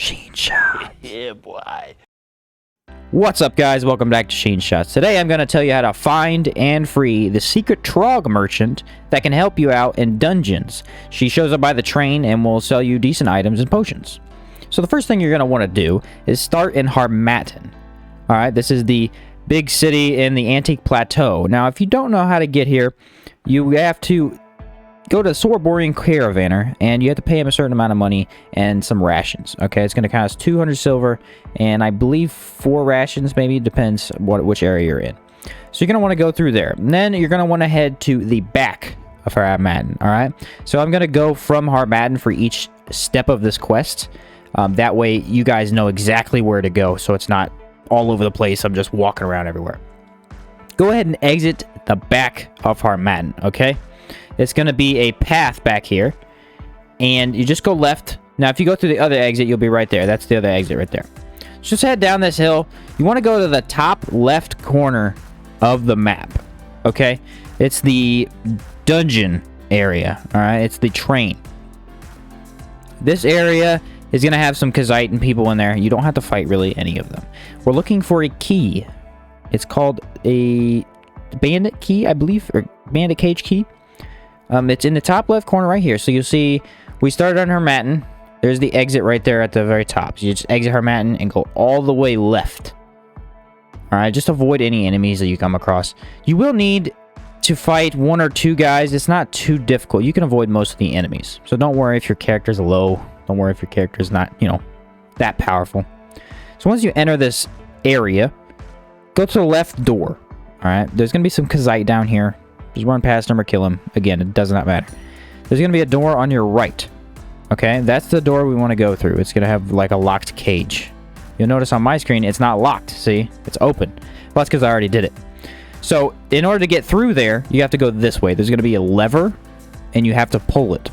Sheen Shots. Yeah, boy. What's up, guys? Welcome back to Sheen Shots. Today, I'm going to tell you how to find and free the secret Trog merchant that can help you out in dungeons. She shows up by the train and will sell you decent items and potions. So the first thing you're going to want to do is start in Harmattan. Alright, this is the big city in the Antique Plateau. Now, if you don't know how to get here, you have to go to the Sorborian Caravaner, and you have to pay him a certain amount of money and some rations. Okay, it's going to cost 200 silver, and I believe 4 rations, maybe. It depends which area you're in. So you're going to want to go through there. And then you're going to want to head to the back of Harmattan, alright? So I'm going to go from Harmattan for each step of this quest. That way, you guys know exactly where to go, so it's not all over the place. I'm just walking around everywhere. Go ahead and exit the back of Harmattan, okay? It's going to be a path back here, and you just go left. Now, if you go through the other exit, you'll be right there. That's the other exit right there. So just head down this hill. You want to go to the top left corner of the map, okay? It's the dungeon area, all right? It's the train. This area is going to have some Kazite and people in there. You don't have to fight, really, any of them. We're looking for a key. It's called a bandit key, I believe, or bandit cage key. It's in the top left corner right here. So you'll see we started on Harmattan. There's the exit right there at the very top. So you just exit Harmattan and go all the way left. Alright, just avoid any enemies that you come across. You will need to fight 1 or 2 guys. It's not too difficult. You can avoid most of the enemies. So don't worry if your character's low. Don't worry if your character's not, that powerful. So once you enter this area, go to the left door. Alright, there's going to be some Kazite down here. Just run past him or kill him. Again, it does not matter. There's going to be a door on your right. Okay, that's the door we want to go through. It's going to have like a locked cage. You'll notice on my screen, it's not locked. See? It's open. Well, that's because I already did it. So, in order to get through there, you have to go this way. There's going to be a lever, and you have to pull it.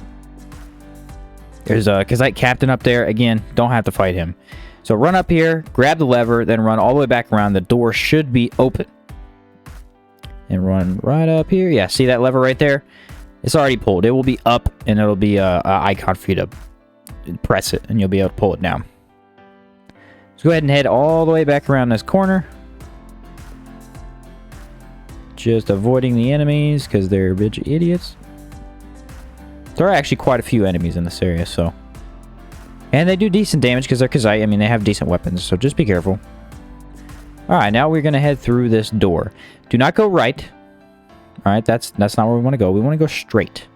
There's a Kazite captain up there. Again, don't have to fight him. So, run up here, grab the lever, then run all the way back around. The door should be open. And run right up here. Yeah, see that lever right there? It's already pulled. It will be up, and it'll be an icon for you to press it, and you'll be able to pull it down. So go ahead and head all the way back around this corner. Just avoiding the enemies, because they're a bunch of idiots. There are actually quite a few enemies in this area, so... And they do decent damage, because they're Kazite. I mean, they have decent weapons, so just be careful. Alright, now we're going to head through this door. Do not go right. Alright, that's not where we want to go. We want to go straight.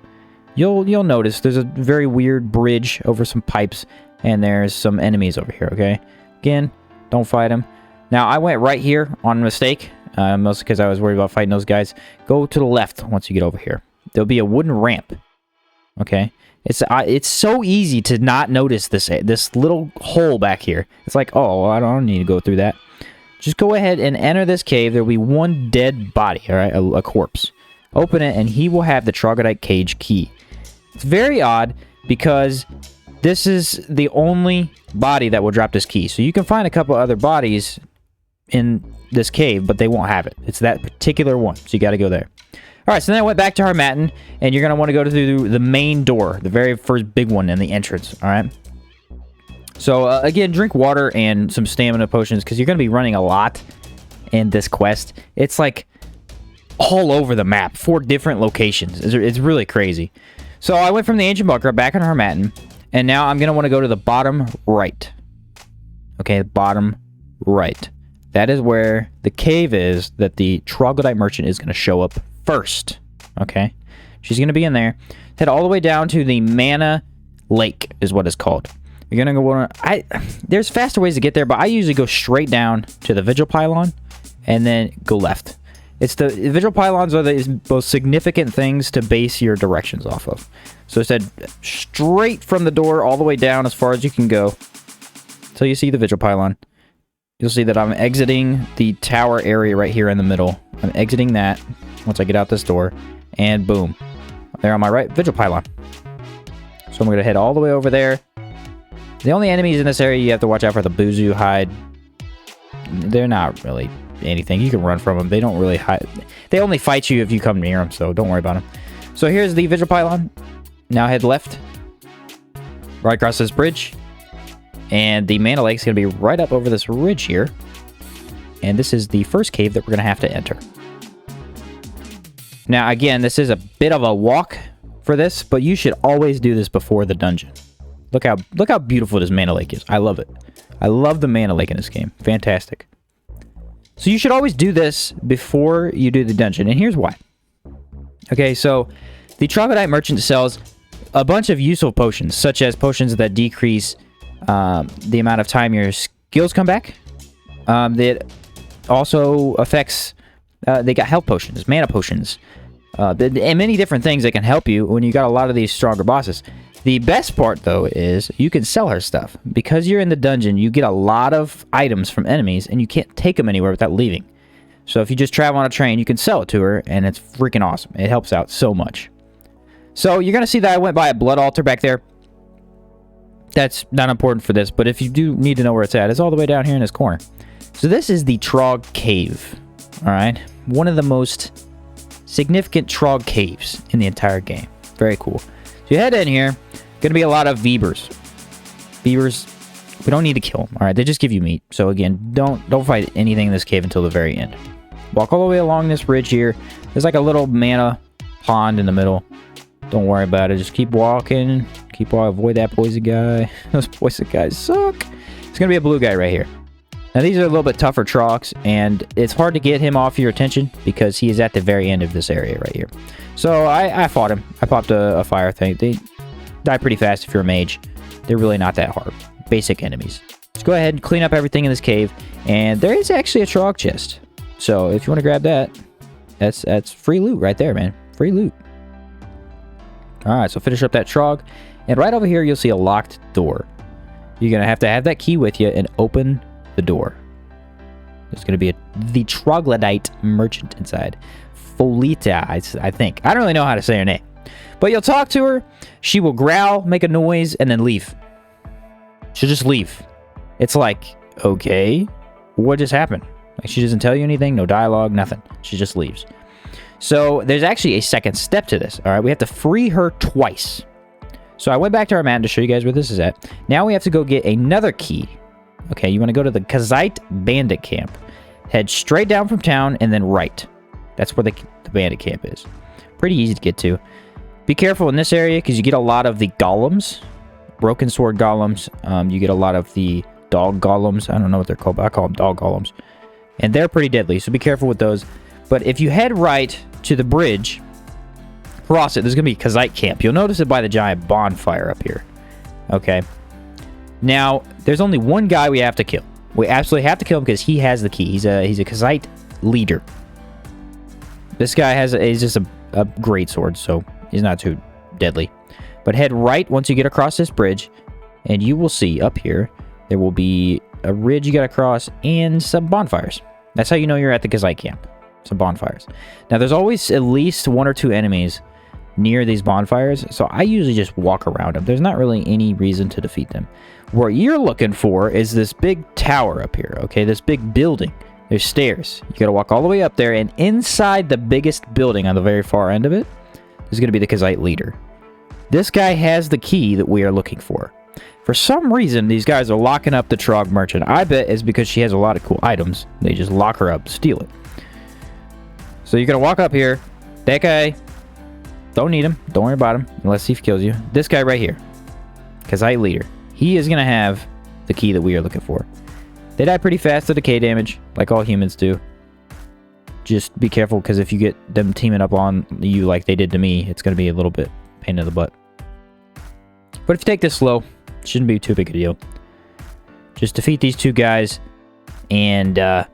You'll notice there's a very weird bridge over some pipes, and there's some enemies over here, okay? Again, don't fight them. Now, I went right here on mistake, mostly because I was worried about fighting those guys. Go to the left once you get over here. There'll be a wooden ramp, okay? It's so easy to not notice this little hole back here. It's like, oh, I don't need to go through that. Just go ahead and enter this cave. There will be one dead body, all right, a corpse. Open it, and he will have the Troglodyte cage key. It's very odd because this is the only body that will drop this key. So you can find a couple other bodies in this cave, but they won't have it. It's that particular one, so you got to go there. All right, so then I went back to Harmattan, and you're going to want to go through the main door, the very first big one in the entrance, all right? So, again, drink water and some stamina potions, because you're going to be running a lot in this quest. It's, like, all over the map. 4 different locations. It's really crazy. So, I went from the Ancient Bunker back in Harmattan, and now I'm going to want to go to the bottom right. Okay, the bottom right. That is where the cave is that the Troglodyte merchant is going to show up first. Okay? She's going to be in there. Head all the way down to the Mana Lake is what it's called. You're going to go... There's faster ways to get there, but I usually go straight down to the Vigil Pylon and then go left. The Vigil Pylons are the most significant things to base your directions off of. So instead, straight from the door all the way down as far as you can go until you see the Vigil Pylon. You'll see that I'm exiting the tower area right here in the middle. I'm exiting that once I get out this door. And boom. There on my right, Vigil Pylon. So I'm going to head all the way over there. The only enemies in this area you have to watch out for the Buzu hide. They're not really anything. You can run from them. They don't really hide. They only fight you if you come near them, so don't worry about them. So here's the Vigil Pylon. Now head left. Right across this bridge. And the Mana Lake is going to be right up over this ridge here. And this is the first cave that we're going to have to enter. Now, again, this is a bit of a walk for this, but you should always do this before the dungeon. Look how beautiful this Mana Lake is. I love it. I love the Mana Lake in this game. Fantastic. So you should always do this before you do the dungeon, and here's why. Okay, so the Troglodyte Merchant sells a bunch of useful potions, such as potions that decrease the amount of time your skills come back. That also affects... they got health potions, mana potions, and many different things that can help you when you got a lot of these stronger bosses. The best part, though, is you can sell her stuff. Because you're in the dungeon, you get a lot of items from enemies, and you can't take them anywhere without leaving. So if you just travel on a train, you can sell it to her, and it's freaking awesome. It helps out so much. So you're going to see that I went by a blood altar back there. That's not important for this, but if you do need to know where it's at, it's all the way down here in this corner. So this is the Trog Cave. Alright, one of the most significant Trog caves in the entire game. Very cool. So you head in here, gonna be a lot of Vebers. Vebers, we don't need to kill them, alright? They just give you meat. So again, don't fight anything in this cave until the very end. Walk all the way along this ridge here. There's like a little mana pond in the middle. Don't worry about it, just keep walking. Avoid that poison guy. Those poison guys suck. It's gonna be a blue guy right here. Now, these are a little bit tougher Trogs, and it's hard to get him off your attention because he is at the very end of this area right here. So, I fought him. I popped a fire thing. They die pretty fast if you're a mage. They're really not that hard. Basic enemies. Let's go ahead and clean up everything in this cave, and there is actually a Trog chest. So, if you want to grab that, that's free loot right there, man. Free loot. Alright, so finish up that Trog, and right over here, you'll see a locked door. You're going to have that key with you and open the door. There's going to be the Troglodyte Merchant inside. Pholiota, I think. I don't really know how to say her name. But you'll talk to her. She will growl, make a noise, and then leave. She'll just leave. It's like, okay, what just happened? Like, she doesn't tell you anything, no dialogue, nothing. She just leaves. So there's actually a second step to this. All right, we have to free her twice. So I went back to our map to show you guys where this is at. Now we have to go get another key. Okay, you want to go to the Kazite Bandit Camp. Head straight down from town and then right. That's where the bandit camp is. Pretty easy to get to. Be careful in this area because you get a lot of the golems. Broken sword golems. You get a lot of the dog golems. I don't know what they're called, but I call them dog golems. And they're pretty deadly, so be careful with those. But if you head right to the bridge, cross it, there's going to be Kazite Camp. You'll notice it by the giant bonfire up here. Okay. Now, there's only one guy we have to kill. We absolutely have to kill him because he has the key. He's a Kazite leader. This guy is just a great sword, so he's not too deadly. But head right once you get across this bridge, and you will see up here, there will be a ridge you got to cross and some bonfires. That's how you know you're at the Kazite camp. Some bonfires. Now, there's always at least one or two enemies near these bonfires, so I usually just walk around them. There's not really any reason to defeat them. What you're looking for is this big tower up here, okay? This big building. There's stairs. You gotta walk all the way up there, and inside the biggest building on the very far end of it is gonna be the Kazite leader. This guy has the key that we are looking for. For some reason, these guys are locking up the Trog Merchant. I bet it's because she has a lot of cool items. They just lock her up, steal it. So you're gonna walk up here. That guy, don't need him. Don't worry about him unless he kills you. This guy right here, Kazite leader. He is gonna have the key that we are looking for. They die pretty fast to decay damage, like all humans do. Just be careful, because if you get them teaming up on you like they did to me, it's gonna be a little bit pain in the butt. But if you take this slow, it shouldn't be too big a deal. Just defeat these two guys, and go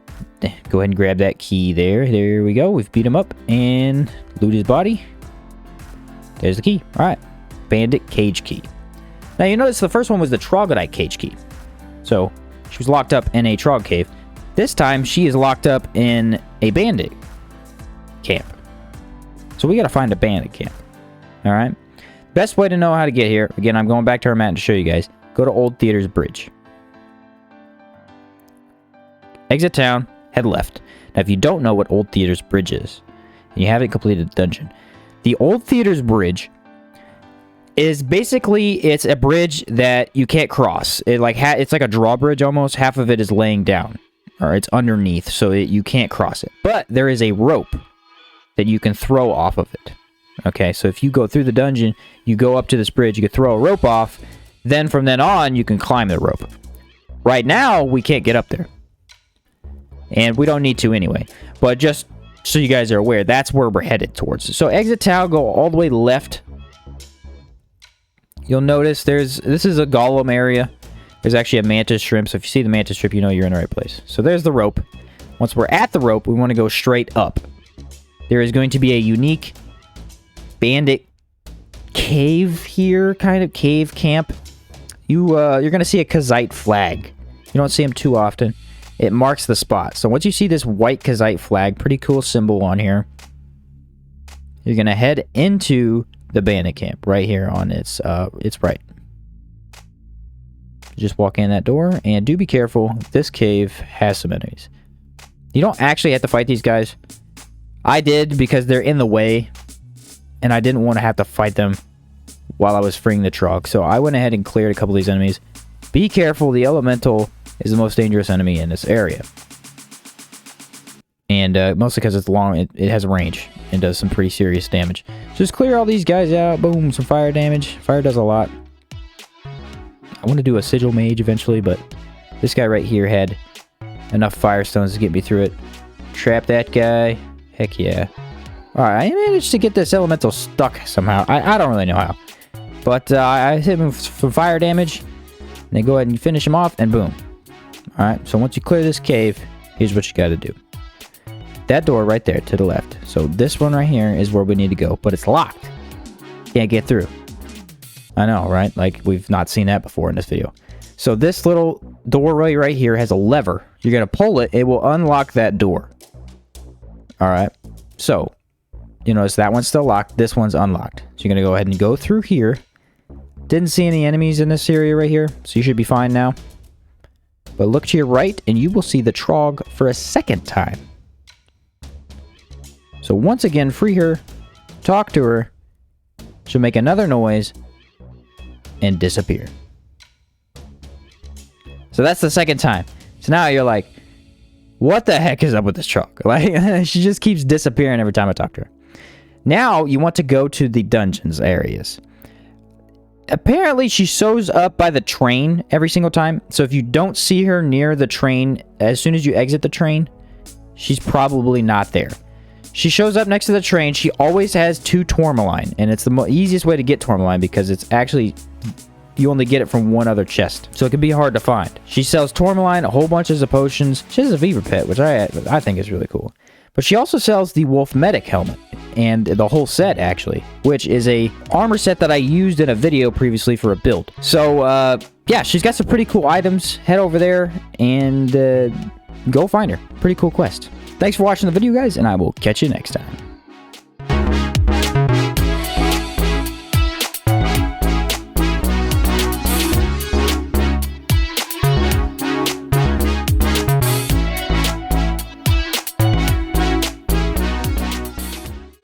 ahead and grab that key there. There we go. We've beat him up and loot his body. There's the key. All right. Bandit cage key. Now, you notice the first one was the Troglodyte cage key. So, she was locked up in a Trog cave. This time, she is locked up in a bandit camp. So, we got to find a bandit camp. All right. Best way to know how to get here, again, I'm going back to our map to show you guys. Go to Old Theater's Bridge. Exit town, head left. Now, if you don't know what Old Theater's Bridge is, and you haven't completed the dungeon, the Old Theater's Bridge is basically, it's a bridge that you can't cross. It's like a drawbridge almost. Half of it is laying down, or it's underneath, so you can't cross it. But there is a rope that you can throw off of it. Okay, so if you go through the dungeon, you go up to this bridge, you can throw a rope off, then from then on, you can climb the rope. Right now, we can't get up there. And we don't need to anyway. But just so you guys are aware, that's where we're headed towards. So exit town, go all the way left. You'll notice this is a golem area. There's actually a mantis shrimp, so if you see the mantis shrimp, you know you're in the right place. So there's the rope. Once we're at the rope, we want to go straight up. There is going to be a unique bandit cave here, kind of cave camp. You're going to see a Kazite flag. You don't see them too often. It marks the spot. So once you see this white Kazite flag, pretty cool symbol on here, you're going to head into the bandit camp right here on its right. Just walk in that door, and do be careful. This cave has some enemies. You don't actually have to fight these guys. I did because they're in the way, and I didn't want to have to fight them while I was freeing the Trog. So I went ahead and cleared a couple of these enemies. Be careful, the elemental is the most dangerous enemy in this area. And mostly because it's long, it has range and does some pretty serious damage. Just clear all these guys out. Boom, some fire damage. Fire does a lot. I want to do a sigil mage eventually, but this guy right here had enough firestones to get me through it. Trap that guy. Heck yeah. Alright, I managed to get this elemental stuck somehow. I don't really know how. But I hit him with some fire damage. And then go ahead and finish him off, and boom. Alright, so once you clear this cave, here's what you gotta do. That door right there to the left. So this one right here is where we need to go, but it's locked. Can't get through. I know, right? Like, we've not seen that before in this video. So this little doorway right here has a lever. You're gonna pull it, it will unlock that door. Alright, so you notice that one's still locked, this one's unlocked. So you're gonna go ahead and go through here. Didn't see any enemies in this area right here, so you should be fine now. But look to your right, and you will see the Trog for a second time. So once again, free her, talk to her, she'll make another noise, and disappear. So that's the second time. So now you're like, what the heck is up with this Trog? Like, she just keeps disappearing every time I talk to her. Now, you want to go to the dungeons areas. Apparently, she shows up by the train every single time. So if you don't see her near the train, as soon as you exit the train, she's probably not there. She shows up next to the train. She always has 2 tourmaline, and it's the easiest way to get tourmaline because it's actually, you only get it from one other chest, so it can be hard to find. She sells tourmaline, a whole bunch of potions. She has a Beaver Pet, which I think is really cool. But she also sells the Wolf Medic helmet, and the whole set, actually, which is a armor set that I used in a video previously for a build. So, yeah, she's got some pretty cool items. Head over there and go find her. Pretty cool quest. Thanks for watching the video, guys, and I will catch you next time.